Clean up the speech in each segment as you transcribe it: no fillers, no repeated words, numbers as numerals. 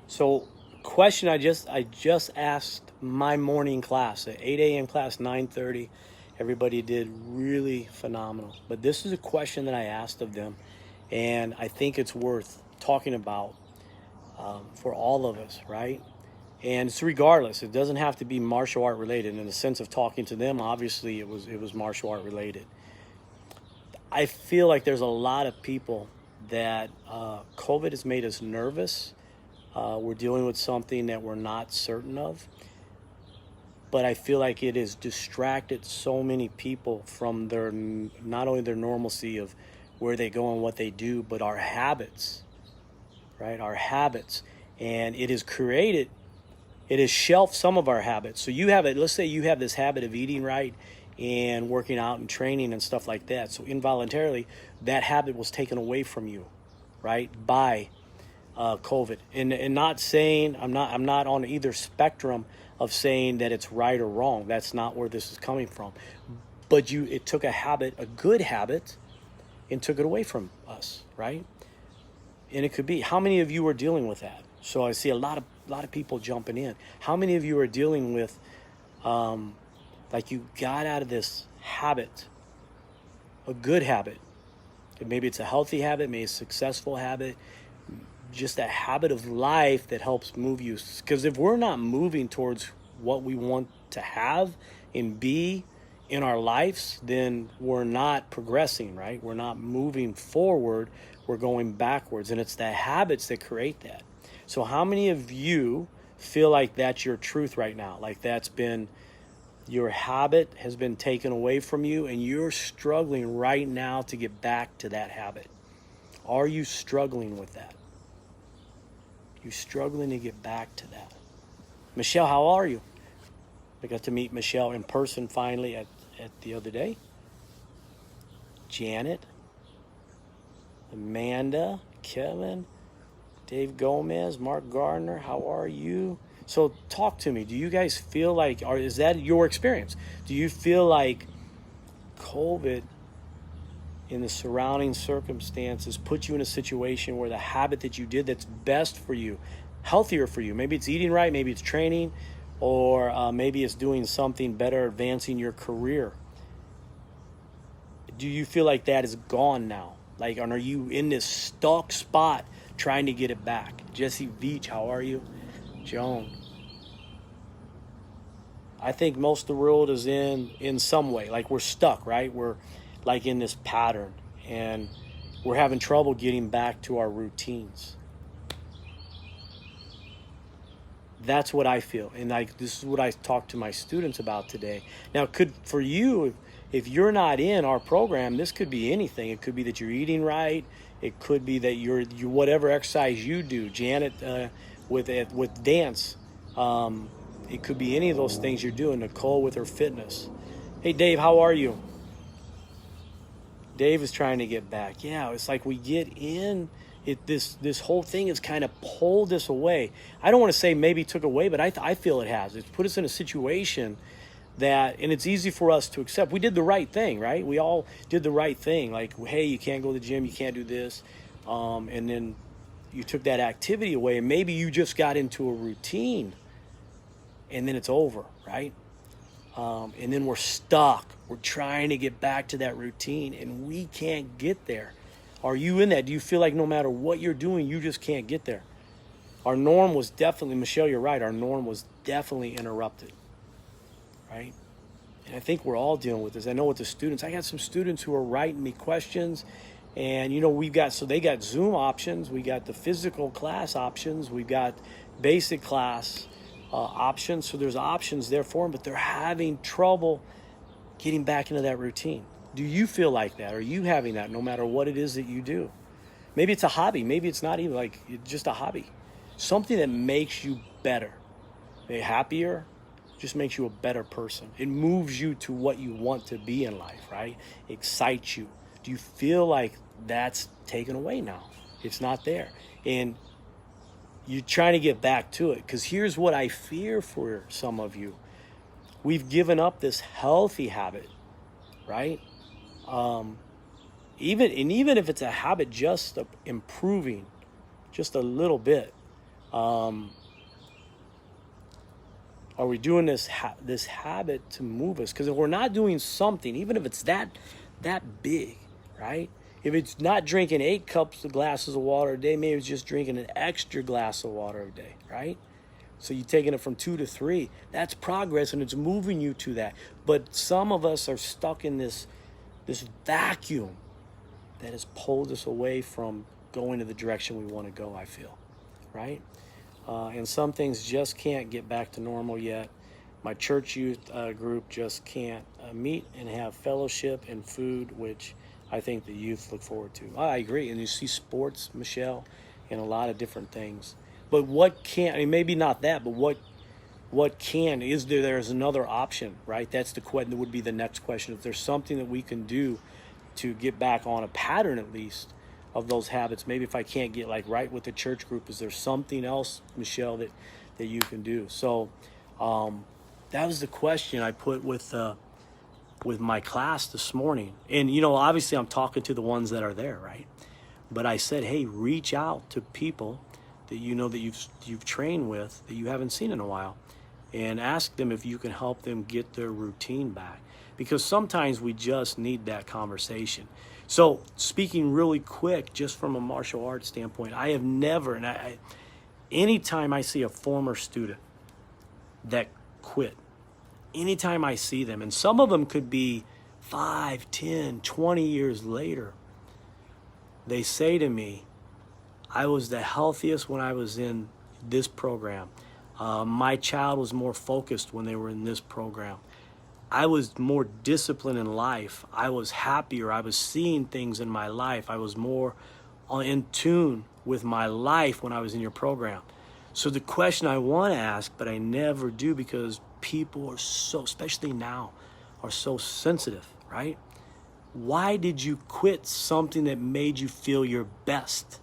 So, question I just asked my morning class at 8 a.m. class, 9:30. Everybody did really phenomenal. But this is a question that I asked of them, and I think it's worth talking about for all of us, right? And it's regardless. It doesn't have to be martial art related. In the sense of talking to them, obviously it was martial art related. I feel like there's a lot of people that COVID has made us nervous. We're dealing with something that we're not certain of. But I feel like it has distracted so many people from their not only their normalcy of where they go and what they do, but our habits, right? Our habits. And it has shelved some of our habits. So you have it, let's say you have this habit of eating right and working out and training and stuff like that. So involuntarily, that habit was taken away from you, right? By COVID, and not saying I'm not on either spectrum of saying that it's right or wrong. That's not where this is coming from. But it took a habit, a good habit, and took it away from us, right? And it could be, how many of you are dealing with that? So I see a lot of people jumping in. How many of you are dealing with like you got out of this habit, a good habit? Maybe it's a healthy habit, maybe a successful habit, just a habit of life that helps move you. Because if we're not moving towards what we want to have and be in our lives, then we're not progressing, right? We're not moving forward, we're going backwards. And it's the habits that create that. So how many of you feel like that's your truth right now? Like that's been, your habit has been taken away from you and you're struggling right now to get back to that habit? Are you struggling with that? You're struggling to get back to that. Michelle, how are you? I got to meet Michelle in person finally at the other day. Janet, Amanda, Kevin, Dave Gomez, Mark Gardner, how are you? So talk to me. Do you guys feel like, or is that your experience? Do you feel like COVID in the surrounding circumstances put you in a situation where the habit that you did that's best for you, healthier for you, maybe it's eating right, maybe it's training, or maybe it's doing something better, advancing your career, do you feel like that is gone now? Like, are you in this stuck spot trying to get it back? Jesse Veach, how are you? Joan. I think most of the world is in some way, like we're stuck, right? We're like in this pattern and we're having trouble getting back to our routines. That's what I feel. And this is what I talk to my students about today. Now, for you, if you're not in our program, this could be anything. It could be that you're eating right. It could be that you whatever exercise you do. Janet with dance. It could be any of those things you're doing. Nicole with her fitness. Hey, Dave, how are you? Dave is trying to get back. Yeah, it's like we get in. This whole thing has kind of pulled us away. I don't want to say maybe took away, but I feel it has. It's put us in a situation that, and it's easy for us to accept. We did the right thing, right? We all did the right thing. Like, hey, you can't go to the gym, you can't do this. And then you took that activity away, and maybe you just got into a routine, and then it's over, right? And then we're stuck. We're trying to get back to that routine, and we can't get there. Are you in that? Do you feel like no matter what you're doing, you just can't get there? Our norm was definitely, Michelle, you're right, our norm was definitely interrupted, right? And I think we're all dealing with this. I know with the students, I got some students who are writing me questions, and they got Zoom options, we got the physical class options, we got basic class options. So there's options there for them, but they're having trouble getting back into that routine. Do you feel like that? Are you having that no matter what it is that you do? Maybe it's a hobby. Maybe it's not even like it's just a hobby. Something that makes you better. Happier, just makes you a better person. It moves you to what you want to be in life, right? Excites you. Do you feel like that's taken away now? It's not there. And you're trying to get back to it. Because here's what I fear for some of you. We've given up this healthy habit, right? Even if it's a habit just of improving just a little bit, Are we doing this habit to move us? Because if we're not doing something, even if it's that big, right? If it's not drinking 8 glasses of water a day, maybe it's just drinking an extra glass of water a day, right? So you're taking it from 2 to 3. That's progress, and it's moving you to that. But some of us are stuck in this vacuum that has pulled us away from going to the direction we want to go, I feel, right? And some things just can't get back to normal yet. My church youth group just can't meet and have fellowship and food, which I think the youth look forward to. I agree. And you see sports, Michelle, and a lot of different things. But what can, I mean, maybe not that, but what can, is there's another option, right? That's the question, that would be the next question. If there's something that we can do to get back on a pattern, at least, of those habits. Maybe if I can't get like right with the church group, is there something else, Michelle, that you can do? So that was the question I put with my class this morning. And, you know, obviously I'm talking to the ones that are there, right? But I said, hey, reach out to people that you know that you've trained with that you haven't seen in a while, and ask them if you can help them get their routine back. Because sometimes we just need that conversation. So speaking really quick, just from a martial arts standpoint, I have never, and anytime I see a former student that quit, anytime I see them, and some of them could be 5, 10, 20 years later, they say to me, I was the healthiest when I was in this program. My child was more focused when they were in this program. I was more disciplined in life. I was happier. I was seeing things in my life. I was more in tune with my life when I was in your program. So the question I want to ask, but I never do because people are so, especially now, are so sensitive, right? Why did you quit something that made you feel your best?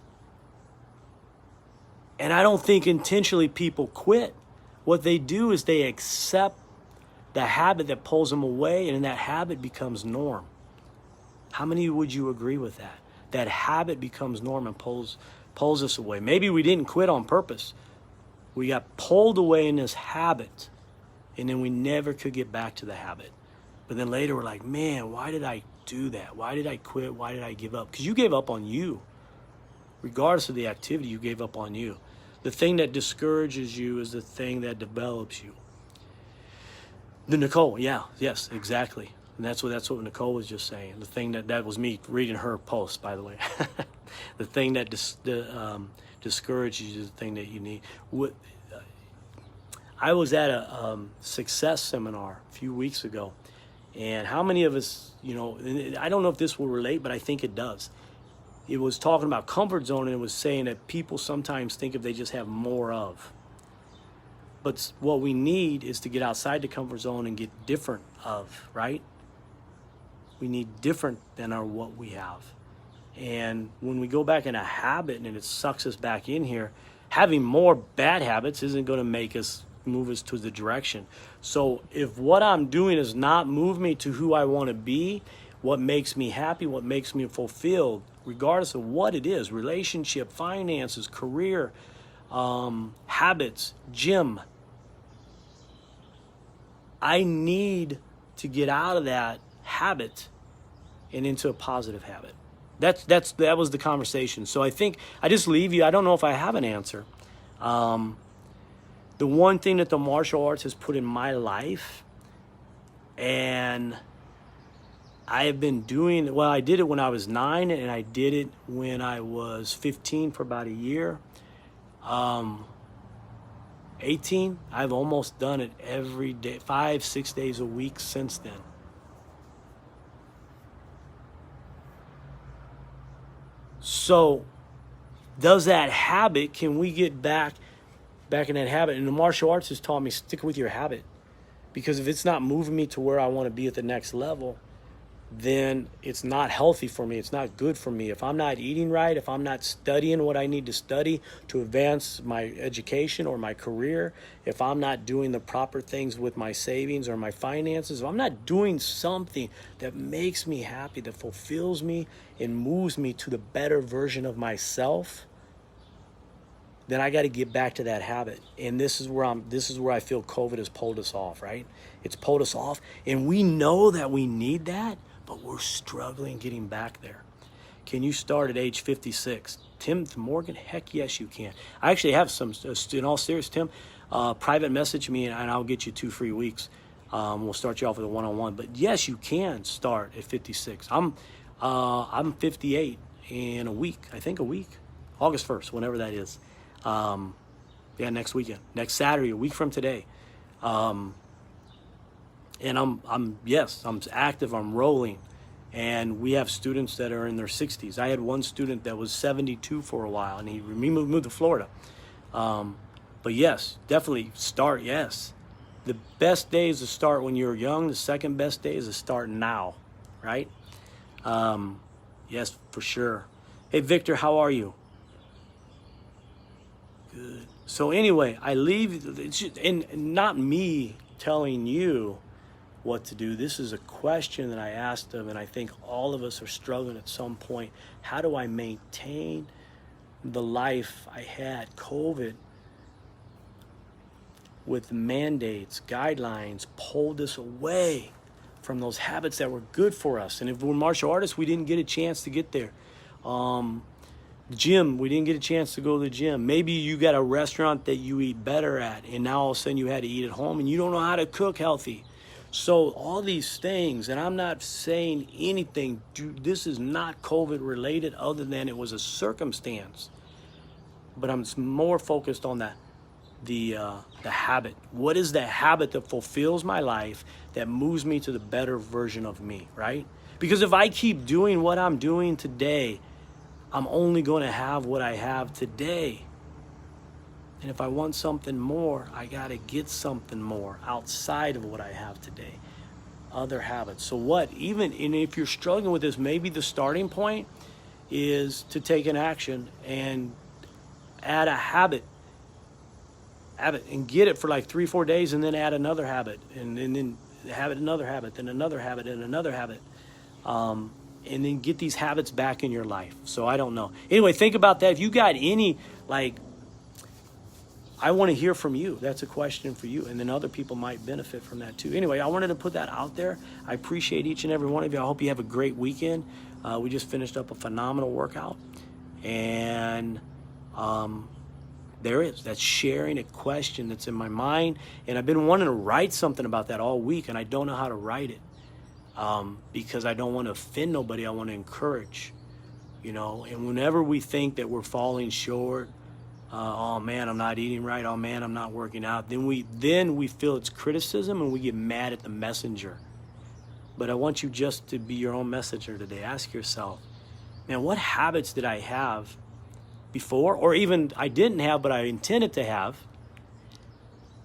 And I don't think intentionally people quit. What they do is they accept the habit that pulls them away, and that habit becomes norm. How many would you agree with that? That habit becomes norm and pulls us away. Maybe we didn't quit on purpose. We got pulled away in this habit, and then we never could get back to the habit. But then later we're like, man, why did I do that? Why did I quit? Why did I give up? Because you gave up on you. Regardless of the activity, you gave up on you. The thing that discourages you is the thing that develops you. The Nicole, yes, exactly. And that's what Nicole was just saying. The thing that was me reading her post, by the way. The thing that discourages you is the thing that you need. I was at a success seminar a few weeks ago, and how many of us, you know, and I don't know if this will relate, but I think it does. It was talking about comfort zone, and it was saying that people sometimes think if they just have more of. But what we need is to get outside the comfort zone and get different of, right? We need different than what we have. And when we go back in a habit and it sucks us back in here, having more bad habits isn't going to make us move us to the direction. So if what I'm doing is not move me to who I want to be, what makes me happy, what makes me fulfilled, regardless of what it is, relationship, finances, career, habits, gym, I need to get out of that habit and into a positive habit. That was the conversation. So I think I just leave you. I don't know if I have an answer. The one thing that the martial arts has put in my life, and I have been doing, well, I did it when I was 9, and I did it when I was 15 for about a year. 18, I've almost done it every day, 5-6 days a week since then. So does that habit, can we get back in that habit? And the martial arts has taught me, stick with your habit. Because if it's not moving me to where I want to be at the next level, then it's not healthy for me. It's not good for me. If I'm not eating right, if I'm not studying what I need to study to advance my education or my career, if I'm not doing the proper things with my savings or my finances, if I'm not doing something that makes me happy, that fulfills me and moves me to the better version of myself, then I got to get back to that habit. And this is where I feel COVID has pulled us off, right? It's pulled us off, and we know that we need that, but we're struggling getting back there. Can you start at age 56? Tim Morgan, heck yes you can. I actually have some, in all seriousness, Tim, private message me and I'll get you 2 free weeks. We'll start you off with a one-on-one, but yes, you can start at 56. I'm 58 in a week, I think a week, August 1st, whenever that is. Next weekend, next Saturday, a week from today. And I'm active, I'm rolling. And we have students that are in their 60s. I had one student that was 72 for a while, and he moved to Florida. But yes, definitely start, yes. The best day is to start when you're young. The second best day is to start now, right? Yes, for sure. Hey, Victor, how are you? Good. So anyway, I leave, and not me telling you what to do. This is a question that I asked them, and I think all of us are struggling at some point. How do I maintain the life I had? COVID, with mandates, guidelines, pulled us away from those habits that were good for us. And if we're martial artists, we didn't get a chance to get there. Gym, we didn't get a chance to go to the gym. Maybe you got a restaurant that you eat better at, and now all of a sudden you had to eat at home, and you don't know how to cook healthy. So all these things, and I'm not saying anything, this is not COVID related other than it was a circumstance. But I'm more focused on the habit. What is the habit that fulfills my life, that moves me to the better version of me, right? Because if I keep doing what I'm doing today, I'm only going to have what I have today. And if I want something more, I got to get something more outside of what I have today. Other habits. So what? And if you're struggling with this, maybe the starting point is to take an action and add a habit. And get it for like 3-4 days, and then add another habit, and then habit, another habit, then another habit, and another habit. And then get these habits back in your life. So I don't know. Anyway, think about that. If you got any, I want to hear from you. That's a question for you. And then other people might benefit from that too. Anyway, I wanted to put that out there. I appreciate each and every one of you. I hope you have a great weekend. We just finished up a phenomenal workout. And that's sharing a question that's in my mind. And I've been wanting to write something about that all week, and I don't know how to write it. Because I don't want to offend nobody. I want to encourage, and whenever we think that we're falling short, oh man, I'm not eating right, oh man, I'm not working out, then we feel it's criticism, and we get mad at the messenger. But I want you just to be your own messenger today. Ask yourself, man, what habits did I have before, or even I didn't have but I intended to have?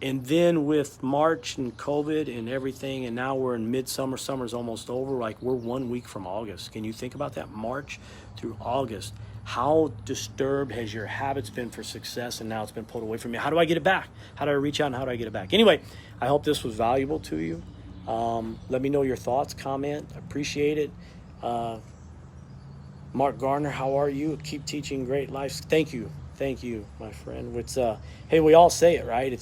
And then with March and COVID and everything, and now we're in midsummer, summer's almost over, we're 1 week from August. Can you think about that? March through August. How disturbed has your habits been for success, and now it's been pulled away from you? How do I get it back? How do I reach out, and how do I get it back? Anyway, I hope this was valuable to you. Let me know your thoughts, comment. I appreciate it. Mark Garner, how are you? Keep teaching great life. Thank you, my friend. It's hey, we all say it, right?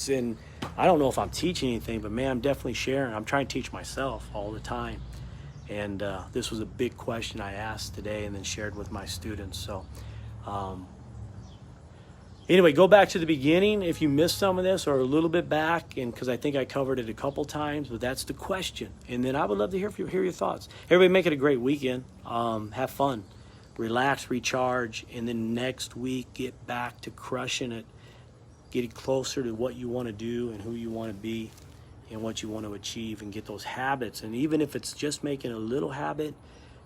I don't know if I'm teaching anything, but man, I'm definitely sharing. I'm trying to teach myself all the time. And this was a big question I asked today and then shared with my students. So anyway, go back to the beginning if you missed some of this, or a little bit back, and because I think I covered it a couple times, but that's the question. And then I would love to hear your thoughts. Everybody make it a great weekend. Have fun. Relax, recharge, and then next week get back to crushing it, getting closer to what you want to do and who you want to be and what you want to achieve, and get those habits. And even if it's just making a little habit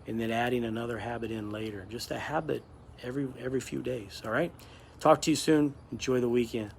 and then adding another habit in later, just a habit every few days. All right, talk to you soon. Enjoy the weekend.